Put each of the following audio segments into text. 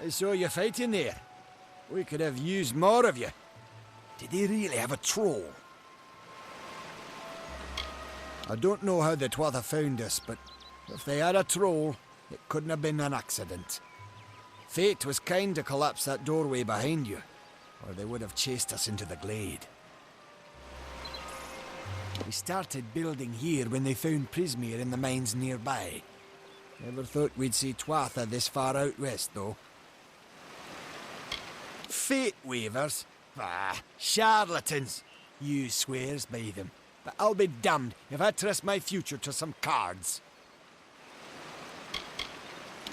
I saw you fighting there. We could have used more of you. Did they really have a troll? I don't know how the Twatha found us, but if they had a troll, it couldn't have been an accident. Fate was kind to collapse that doorway behind you, or they would have chased us into the glade. We started building here when they found Prismere in the mines nearby. Never thought we'd see Twatha this far out west, though. Fate weavers? Ah, charlatans. You swears by them, but I'll be damned if I trust my future to some cards.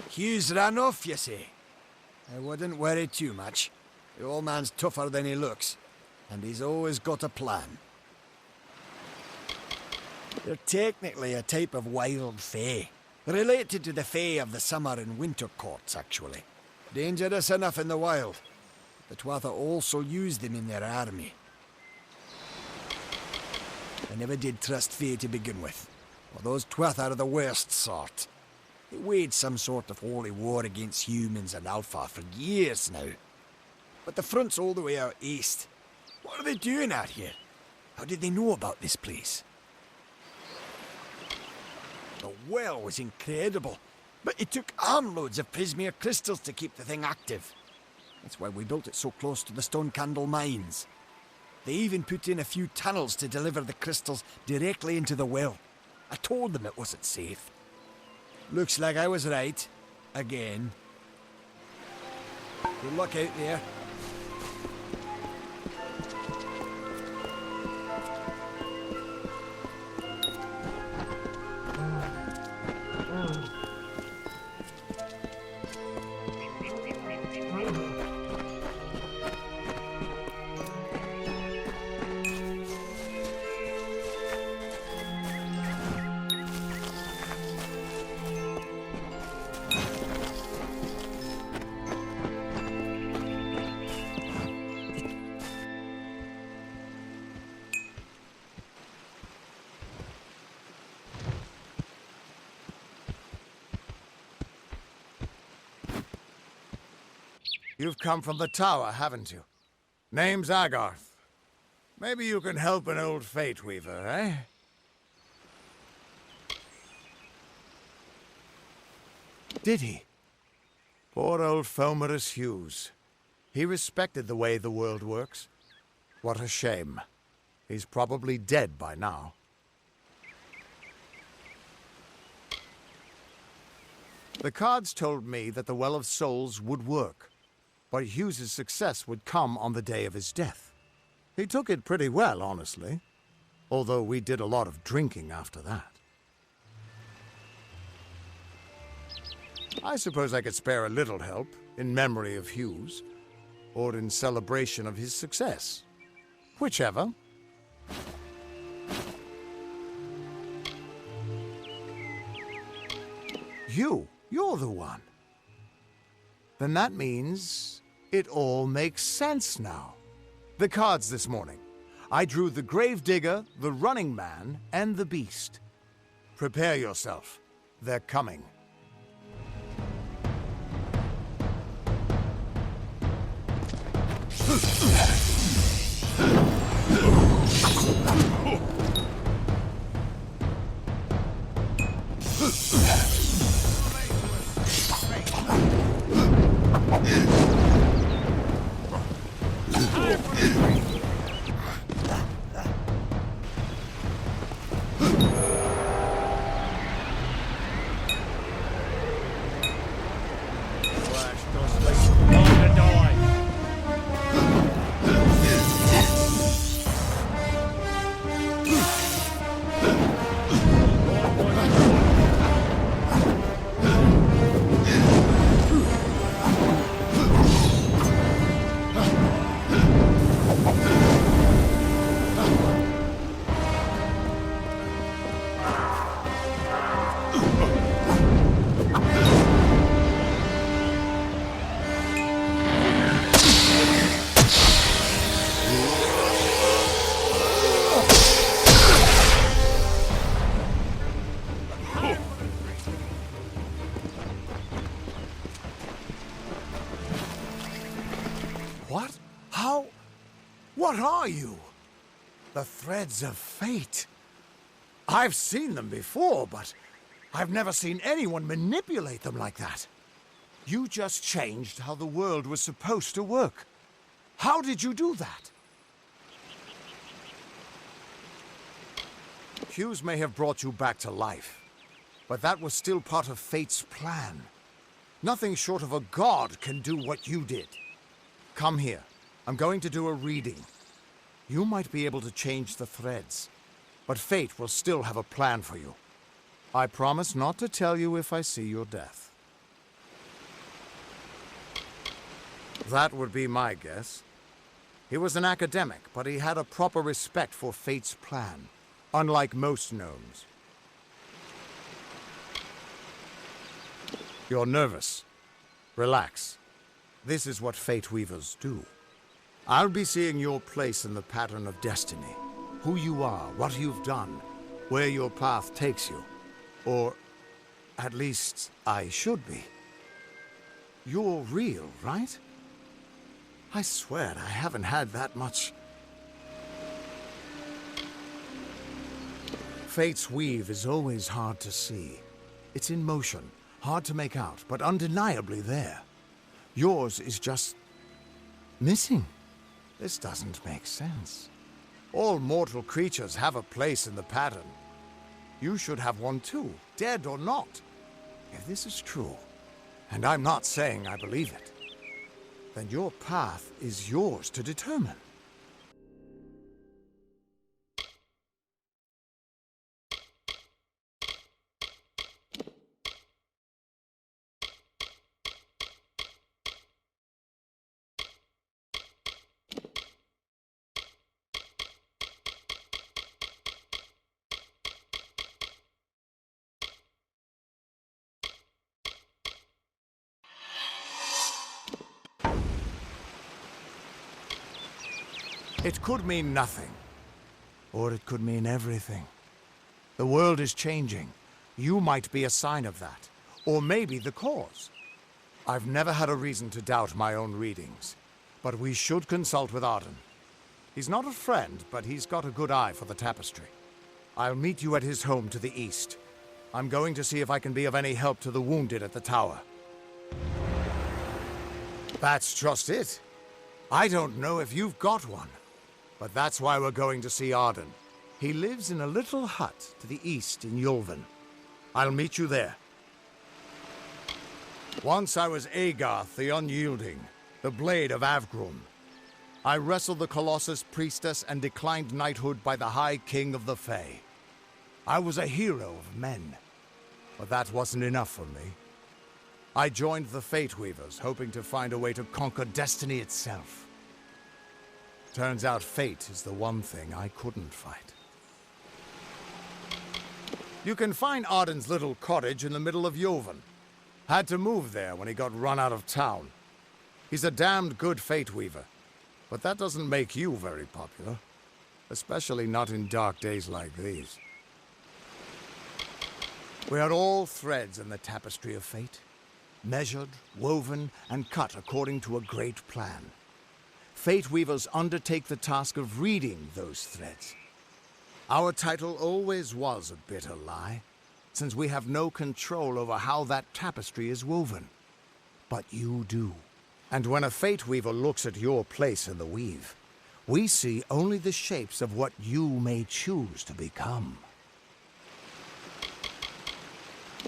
Hugh's ran off, you say? I wouldn't worry too much. The old man's tougher than he looks, and he's always got a plan. They're technically a type of wild fae. Related to the fae of the summer and winter courts, actually. Dangerous enough in the wild. The Twatha also used them in their army. I never did trust fae to begin with. Well, those Twatha are the worst sort. They waged some sort of holy war against humans and Alpha for years now. But the front's all the way out east. What are they doing out here? How did they know about this place? The well was incredible, but it took armloads of Prismere crystals to keep the thing active. That's why we built it so close to the Stone Candle mines. They even put in a few tunnels to deliver the crystals directly into the well. I told them it wasn't safe. Looks like I was right. Again. Good luck out there. You've come from the tower, haven't you? Name's Agarth. Maybe you can help an old fate weaver, eh? Did he? Poor old Fomerus Hughes. He respected the way the world works. What a shame. He's probably dead by now. The cards told me that the Well of Souls would work, but Hughes's success would come on the day of his death. He took it pretty well, honestly, although we did a lot of drinking after that. I suppose I could spare a little help in memory of Hughes, or in celebration of his success. Whichever. You're the one. Then that means it all makes sense now. The cards this morning. I drew the Gravedigger, the Running Man, and the Beast. Prepare yourself. They're coming. How? What are you? The threads of fate. I've seen them before, but I've never seen anyone manipulate them like that. You just changed how the world was supposed to work. How did you do that? Hughes may have brought you back to life, but that was still part of fate's plan. Nothing short of a god can do what you did. Come here. I'm going to do a reading. You might be able to change the threads, but fate will still have a plan for you. I promise not to tell you if I see your death. That would be my guess. He was an academic, but he had a proper respect for fate's plan, unlike most gnomes. You're nervous. Relax. This is what Fate Weavers do. I'll be seeing your place in the pattern of destiny. Who you are, what you've done, where your path takes you. Or, at least, I should be. You're real, right? I swear I haven't had that much. Fate's weave is always hard to see. It's in motion, hard to make out, but undeniably there. Yours is just missing. This doesn't make sense. All mortal creatures have a place in the pattern. You should have one too, dead or not. If this is true, and I'm not saying I believe it, then your path is yours to determine. It could mean nothing, or it could mean everything. The world is changing. You might be a sign of that, or maybe the cause. I've never had a reason to doubt my own readings, but we should consult with Arden. He's not a friend, but he's got a good eye for the tapestry. I'll meet you at his home to the east. I'm going to see if I can be of any help to the wounded at the tower. That's just it. I don't know if you've got one. But that's why we're going to see Arden. He lives in a little hut to the east in Yulven. I'll meet you there. Once I was Agarth the Unyielding, the Blade of Avgrum. I wrestled the Colossus Priestess and declined knighthood by the High King of the Fae. I was a hero of men, but that wasn't enough for me. I joined the Fate Weavers, hoping to find a way to conquer destiny itself. Turns out fate is the one thing I couldn't fight. You can find Arden's little cottage in the middle of Yulven. Had to move there when he got run out of town. He's a damned good fate weaver, but that doesn't make you very popular. Especially not in dark days like these. We are all threads in the tapestry of fate. Measured, woven, and cut according to a great plan. Fate Weavers undertake the task of reading those threads. Our title always was a bitter lie, since we have no control over how that tapestry is woven. But you do. And when a Fate Weaver looks at your place in the weave, we see only the shapes of what you may choose to become.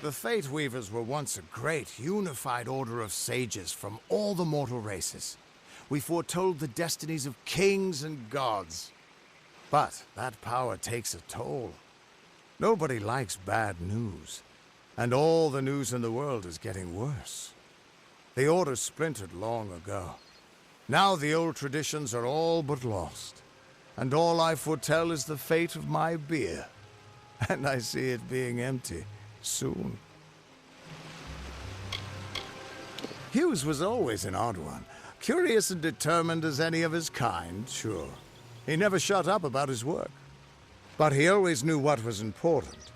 The Fate Weavers were once a great, unified order of sages from all the mortal races. We foretold the destinies of kings and gods. But that power takes a toll. Nobody likes bad news. And all the news in the world is getting worse. The Order splintered long ago. Now the old traditions are all but lost. And all I foretell is the fate of my beer. And I see it being empty soon. Hughes was always an odd one. Curious and determined as any of his kind, sure. He never shut up about his work. But he always knew what was important.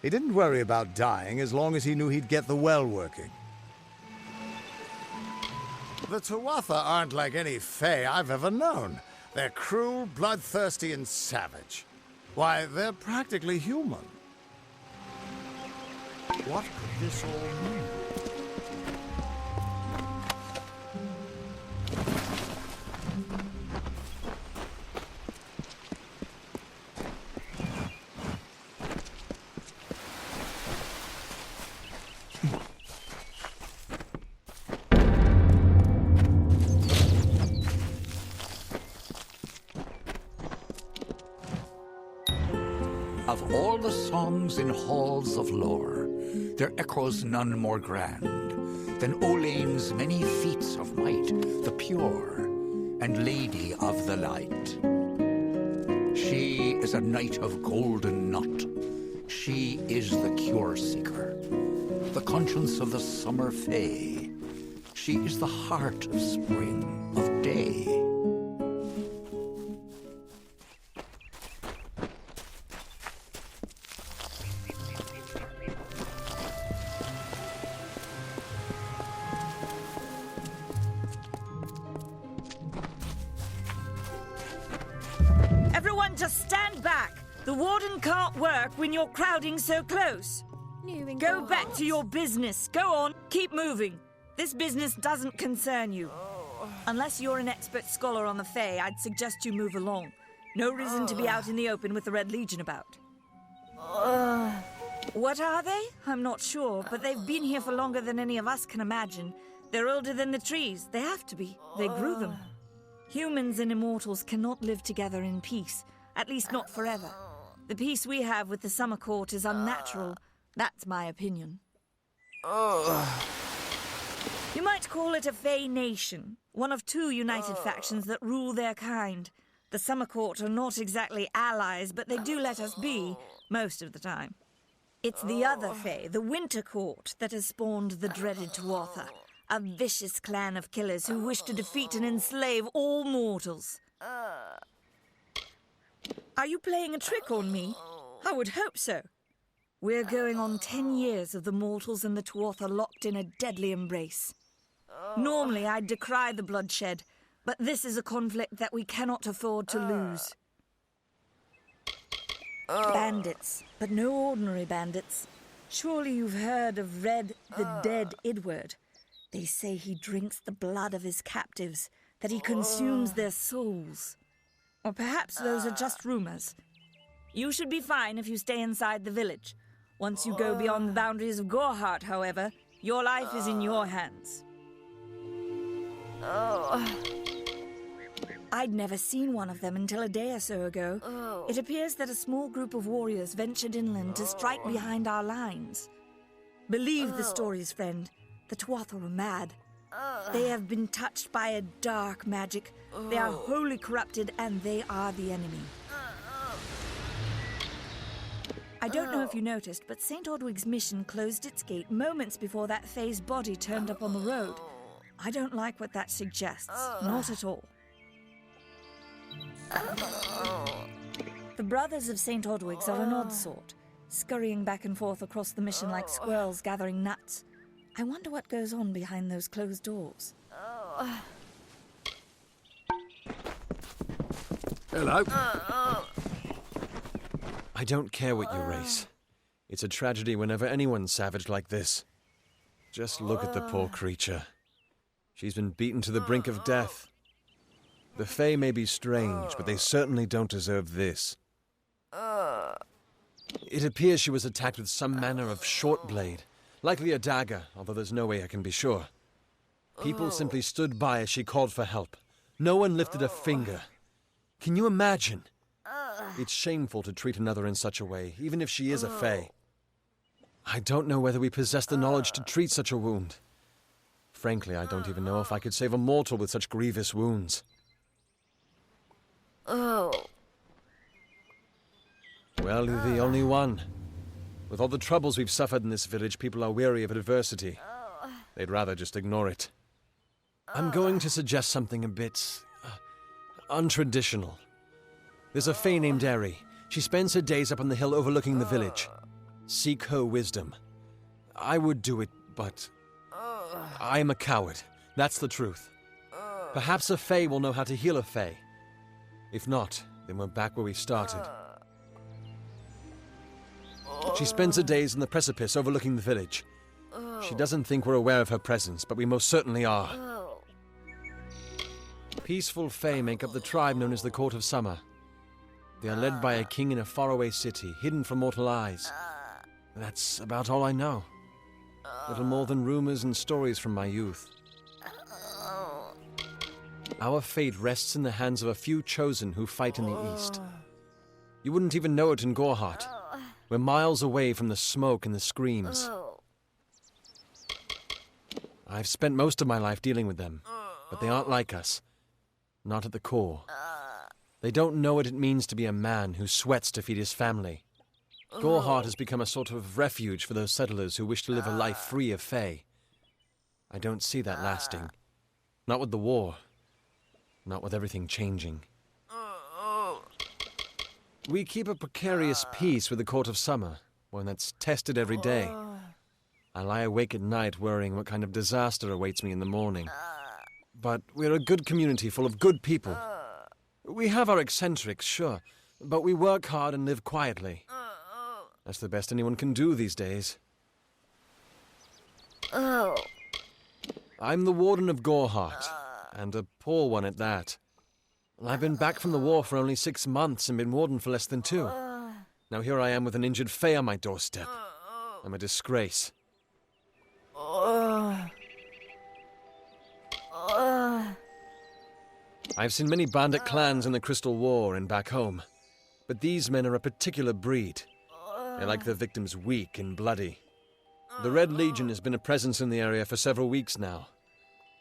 He didn't worry about dying as long as he knew he'd get the well working. The Tuatha aren't like any Fae I've ever known. They're cruel, bloodthirsty, and savage. Why, they're practically human. What could this all mean? Of all the songs in halls of lore, there echoes none more grand than Olane's many feats of might, the pure and lady of the light. She is a knight of golden knot. She is the cure seeker, the conscience of the summer fae. She is the heart of spring, of day. Everyone just stand back! The warden can't work when you're crowding so close. Go back to your business. Go on, keep moving. This business doesn't concern you. Unless you're an expert scholar on the Fae, I'd suggest you move along. No reason to be out in the open with the Red Legion about. What are they? I'm not sure, but they've been here for longer than any of us can imagine. They're older than the trees. They have to be. They grew them. Humans and immortals cannot live together in peace, at least not forever. The peace we have with the Summer Court is unnatural. That's my opinion. You might call it a Fae nation, one of two united factions that rule their kind. The Summer Court are not exactly allies, but they do let us be, most of the time. It's the other Fae, the Winter Court, that has spawned the dreaded Tuatha, a vicious clan of killers who wish to defeat and enslave all mortals. Are you playing a trick on me? I would hope so. We're going on 10 years of the mortals and the Tuatha locked in a deadly embrace. Normally, I'd decry the bloodshed, but this is a conflict that we cannot afford to lose. Bandits, but no ordinary bandits. Surely you've heard of Red the Dead Idward. They say he drinks the blood of his captives, that he consumes their souls. Or perhaps those are just rumors. You should be fine if you stay inside the village. Once you go beyond the boundaries of Gorhart, however, your life is in your hands. I'd never seen one of them until a day or so ago. It appears that a small group of warriors ventured inland to strike behind our lines. Believe the stories, friend. The Tuatha are mad. They have been touched by a dark magic. They are wholly corrupted, and they are the enemy. I don't know if you noticed, but St. Ordwig's mission closed its gate moments before that Fae's body turned up on the road. I don't like what that suggests. Not at all. The Brothers of St. Ordwig's are an odd sort, scurrying back and forth across the mission like squirrels gathering nuts. I wonder what goes on behind those closed doors. Hello. I don't care what you race. It's a tragedy whenever anyone's savage like this. Just look at the poor creature. She's been beaten to the brink of death. The Fae may be strange, but they certainly don't deserve this. It appears she was attacked with some manner of short blade, likely a dagger, although there's no way I can be sure. People simply stood by as she called for help. No one lifted a finger. Can you imagine? It's shameful to treat another in such a way, even if she is a Fae. I don't know whether we possess the knowledge to treat such a wound. Frankly, I don't even know if I could save a mortal with such grievous wounds. Well, you're the only one. With all the troubles we've suffered in this village, people are weary of adversity. They'd rather just ignore it. I'm going to suggest something a bit untraditional. There's a Fae named Eri. She spends her days up on the hill overlooking the village. Seek her wisdom. I would do it, but I'm a coward. That's the truth. Perhaps a Fae will know how to heal a Fae. If not, then we're back where we started. She spends her days in the precipice overlooking the village. She doesn't think we're aware of her presence, but we most certainly are. Peaceful Fae make up the tribe known as the Court of Summer. They are led by a king in a faraway city, hidden from mortal eyes. That's about all I know. Little more than rumors and stories from my youth. Our fate rests in the hands of a few chosen who fight in the east. You wouldn't even know it in Gorhart. We're miles away from the smoke and the screams. I've spent most of my life dealing with them, but they aren't like us. Not at the core. They don't know what it means to be a man who sweats to feed his family. Gorhart has become a sort of refuge for those settlers who wish to live a life free of Fae. I don't see that lasting. Not with the war. Not with everything changing. We keep a precarious peace with the Court of Summer, one that's tested every day. I lie awake at night worrying what kind of disaster awaits me in the morning. But we're a good community full of good people. We have our eccentrics, sure, but we work hard and live quietly. That's the best anyone can do these days. I'm the Warden of Gorhart, and a poor one at that. I've been back from the war for only 6 months and been Warden for less than 2. Now here I am with an injured Fae on my doorstep. I'm a disgrace. I've seen many bandit clans in the Crystal War and back home, but these men are a particular breed. They like their victims weak and bloody. The Red Legion has been a presence in the area for several weeks now.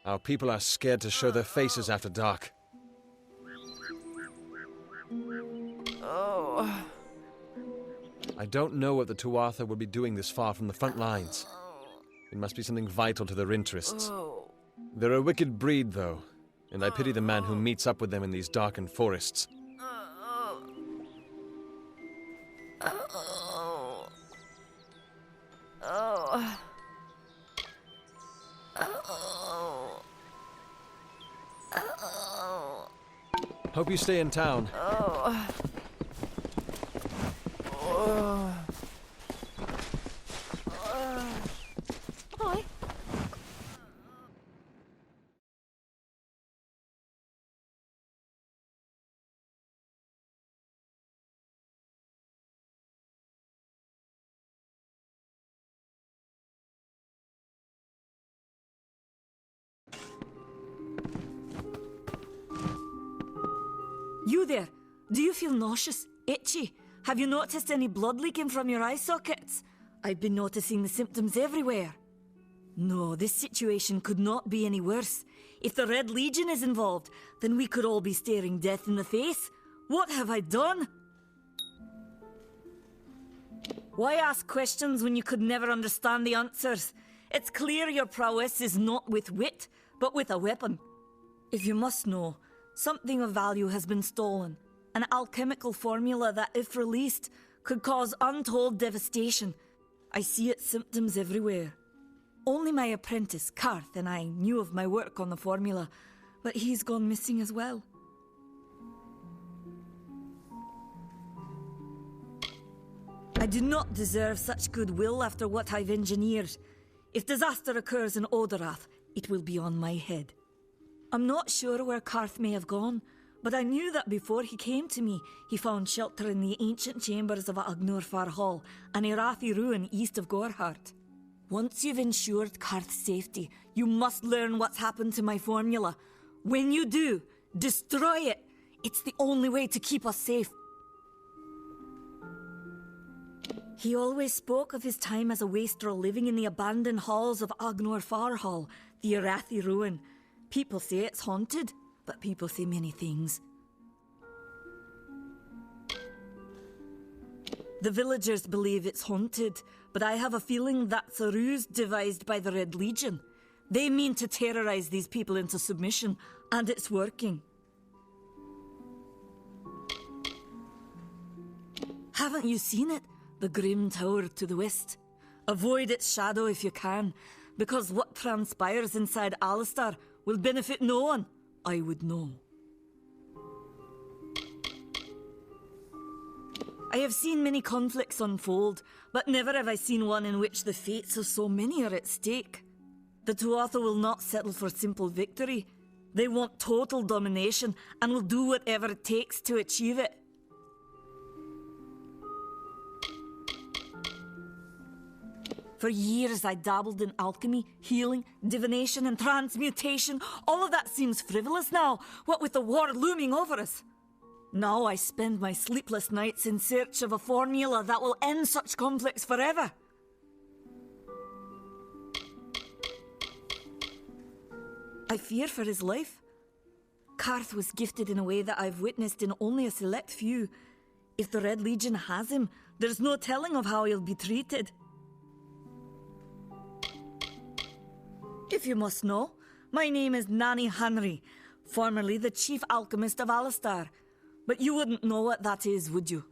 Our people are scared to show their faces after dark. I don't know what the Tuatha would be doing this far from the front lines. It must be something vital to their interests. They're a wicked breed, though, and I pity the man who meets up with them in these darkened forests. Hope you stay in town. Hi. You there? Do you feel nauseous? Itchy? Have you noticed any blood leaking from your eye sockets? I've been noticing the symptoms everywhere. No, this situation could not be any worse. If the Red Legion is involved, then we could all be staring death in the face. What have I done? Why ask questions when you could never understand the answers? It's clear your prowess is not with wit, but with a weapon. If you must know, something of value has been stolen. An alchemical formula that, if released, could cause untold devastation. I see its symptoms everywhere. Only my apprentice, Karth, and I knew of my work on the formula, but he's gone missing as well. I do not deserve such goodwill after what I've engineered. If disaster occurs in Odorath, it will be on my head. I'm not sure where Karth may have gone, but I knew that before he came to me, he found shelter in the ancient chambers of Agnor Hall, an Irathi ruin east of Gorhart. Once you've ensured Karth's safety, you must learn what's happened to my formula. When you do, destroy it. It's the only way to keep us safe. He always spoke of his time as a wastrel living in the abandoned halls of Agnor Hall, the Irathi ruin. People say it's haunted, but people say many things. The villagers believe it's haunted, but I have a feeling that's a ruse devised by the Red Legion. They mean to terrorize these people into submission, and it's working. Haven't you seen it? The grim tower to the west. Avoid its shadow if you can. Because what transpires inside Alistar will benefit no one, I would know. I have seen many conflicts unfold, but never have I seen one in which the fates of so many are at stake. The Tuatha will not settle for simple victory. They want total domination and will do whatever it takes to achieve it. For years I dabbled in alchemy, healing, divination and transmutation. All of that seems frivolous now, what with the war looming over us. Now I spend my sleepless nights in search of a formula that will end such conflicts forever. I fear for his life. Karth was gifted in a way that I've witnessed in only a select few. If the Red Legion has him, there's no telling of how he'll be treated. If you must know, my name is Nani Henry, formerly the chief alchemist of Alistar. But you wouldn't know what that is, would you?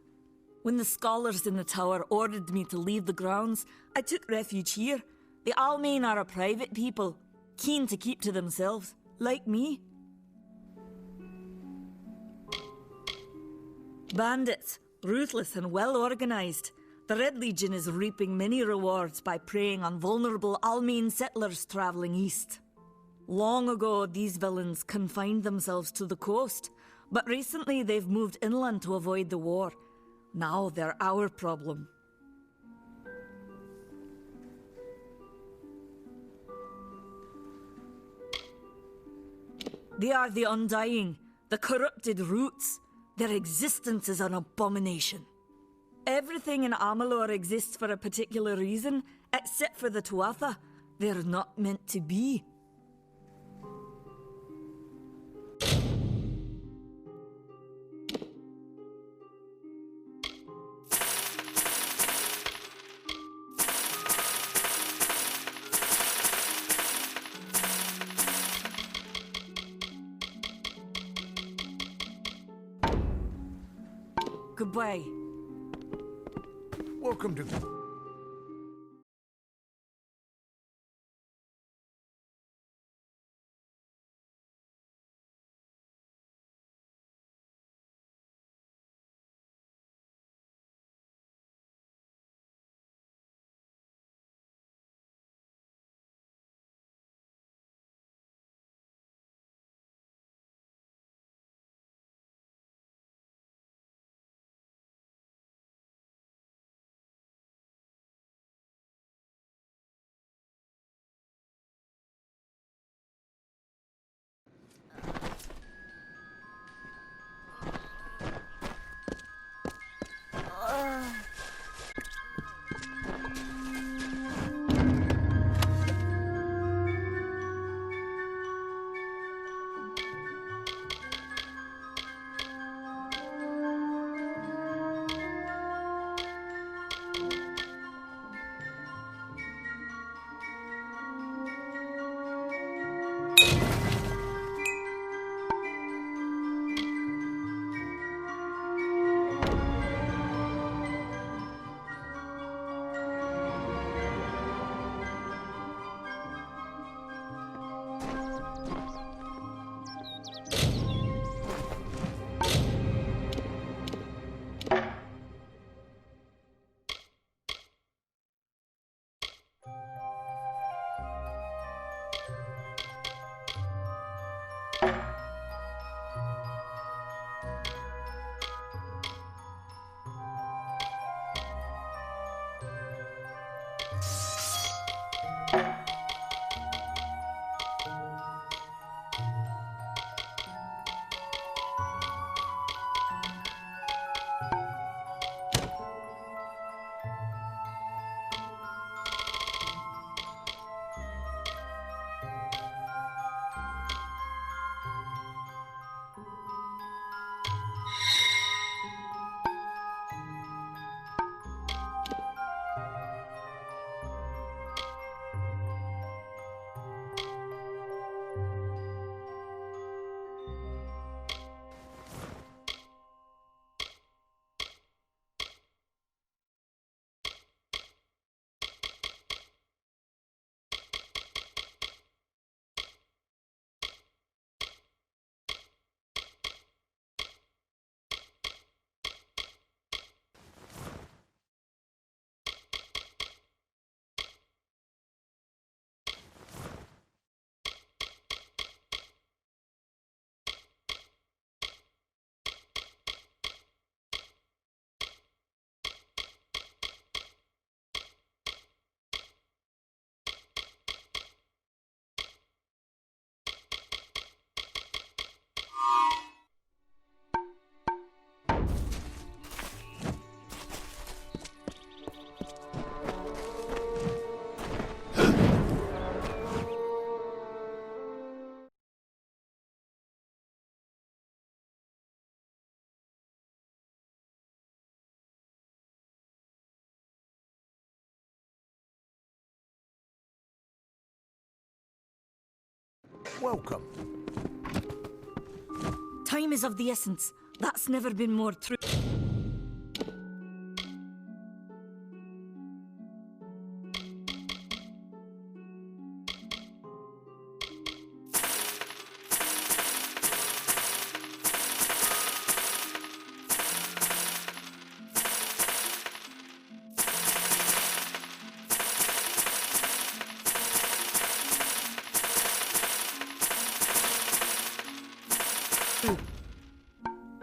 When the scholars in the tower ordered me to leave the grounds, I took refuge here. The Almain are a private people, keen to keep to themselves, like me. Bandits, ruthless and well organized. The Red Legion is reaping many rewards by preying on vulnerable Almain settlers traveling east. Long ago, these villains confined themselves to the coast, but recently they've moved inland to avoid the war. Now they're our problem. They are the Undying, the corrupted roots. Their existence is an abomination. Everything in Amalur exists for a particular reason, except for the Tuatha. They're not meant to be. Goodbye. Welcome to... Welcome. Time is of the essence. That's never been more true.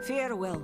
Farewell.